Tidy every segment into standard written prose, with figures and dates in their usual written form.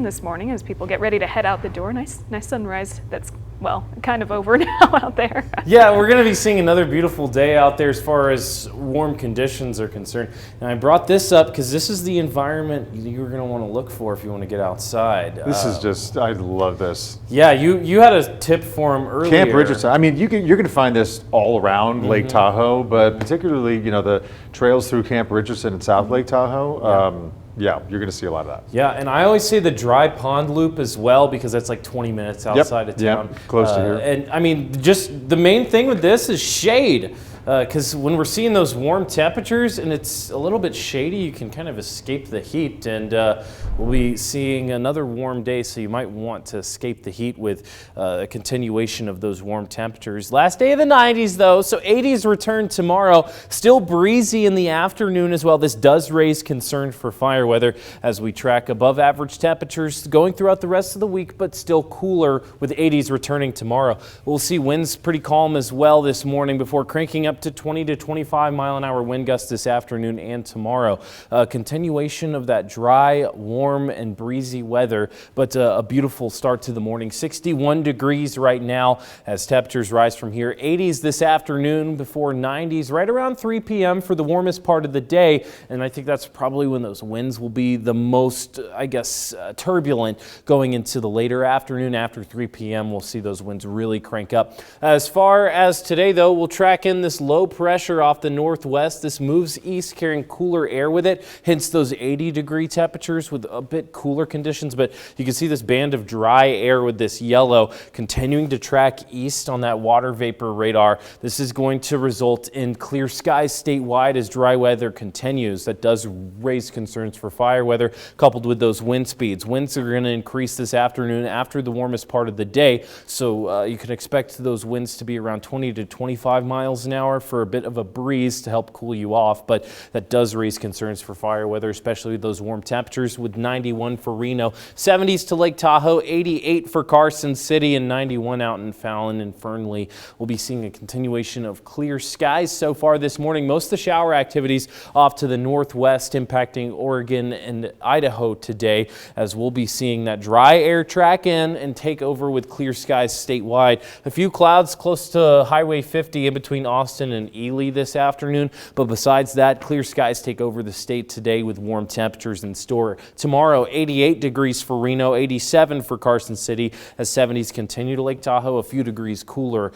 this morning as people get ready to head out the door. Nice sunrise. That's, well, kind of over now out there. Yeah, we're going to be seeing another beautiful day out there as far as warm conditions are concerned. And I brought this up because this is the environment you're going to want to look for if you want to get outside. This is just, I love this. Yeah, you had a tip for them earlier. Camp Richardson. I mean, you're going to find this all around Lake Tahoe, but particularly, the trails through Camp Richardson and South Lake Tahoe. Yeah, you're going to see a lot of that. Yeah, and I always say the dry pond loop as well because that's like 20 minutes outside of town. Yep, close to here. And I mean, just the main thing with this is shade. Because when we're seeing those warm temperatures and it's a little bit shady, you can kind of escape the heat. And we'll be seeing another warm day, so you might want to escape the heat with a continuation of those warm temperatures. Last day of the 90s, though, so 80s return tomorrow. Still breezy in the afternoon as well. This does raise concern for fire weather as we track above average temperatures going throughout the rest of the week, but still cooler with 80s returning tomorrow. We'll see winds pretty calm as well this morning before cranking up to 20 to 25 mile an hour wind gusts this afternoon and tomorrow. Continuation of that dry, warm, and breezy weather, but a beautiful start to the morning. 61 degrees right now as temperatures rise from here. 80s this afternoon before 90s right around 3 p.m. for the warmest part of the day. And I think that's probably when those winds will be the most, turbulent going into the later afternoon. After 3 p.m. we'll see those winds really crank up. As far as today, though, we'll track in this low pressure off the northwest. This moves east carrying cooler air with it, hence those 80-degree temperatures with a bit cooler conditions. But you can see this band of dry air with this yellow continuing to track east on that water vapor radar. This is going to result in clear skies statewide as dry weather continues. That does raise concerns for fire weather coupled with those wind speeds. Winds are going to increase this afternoon after the warmest part of the day, so you can expect those winds to be around 20 to 25 miles an hour for a bit of a breeze to help cool you off, but that does raise concerns for fire weather, especially with those warm temperatures with 91 for Reno, 70s to Lake Tahoe, 88 for Carson City, and 91 out in Fallon and Fernley. We'll be seeing a continuation of clear skies so far this morning. Most of the shower activities off to the northwest impacting Oregon and Idaho today, as we'll be seeing that dry air track in and take over with clear skies statewide. A few clouds close to Highway 50 in between Austin and Ely this afternoon, but besides that, clear skies take over the state today with warm temperatures in store. Tomorrow, 88 degrees for Reno, 87 for Carson City, as 70s continue to Lake Tahoe, a few degrees cooler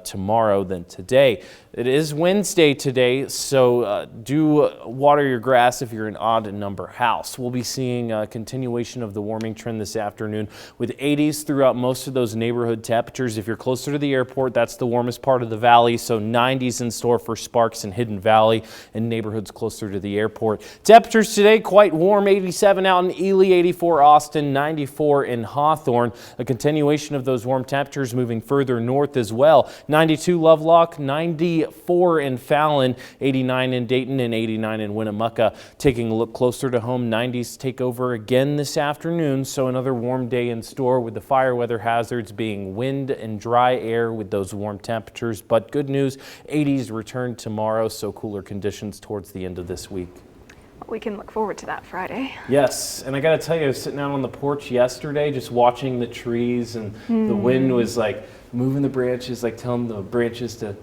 tomorrow than today. It is Wednesday today, so do water your grass if you're an odd number house. We'll be seeing a continuation of the warming trend this afternoon with 80s throughout most of those neighborhood temperatures. If you're closer to the airport, that's the warmest part of the valley, so 90s in store for Sparks and Hidden Valley and neighborhoods closer to the airport. Temperatures today quite warm, 87 out in Ely, 84 Austin, 94 in Hawthorne. A continuation of those warm temperatures moving further north as well. 92 Lovelock, 94 in Fallon, 89 in Dayton, and 89 in Winnemucca. Taking a look closer to home, 90s take over again this afternoon, so another warm day in store with the fire weather hazards being wind and dry air with those warm temperatures. But good news, 80s return tomorrow, so cooler conditions towards the end of this week. We can look forward to that Friday. Yes, and I got to tell you, I was sitting out on the porch yesterday just watching the trees, and the wind was like moving the branches, like telling the branches to,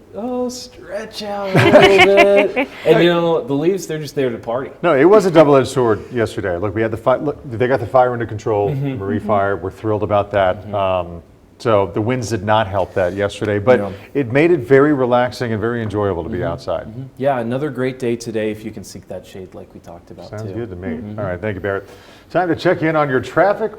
stretch out a little bit. And the leaves, they're just there to party. No, it was a double-edged sword yesterday. Look, we had they got the fire under control, Marie Fire. We're thrilled about that. So the winds did not help that yesterday, but it made it very relaxing and very enjoyable to be outside. Yeah, another great day today if you can seek that shade like we talked about. Sounds good to me. All right, thank you, Barrett. Time to check in on your traffic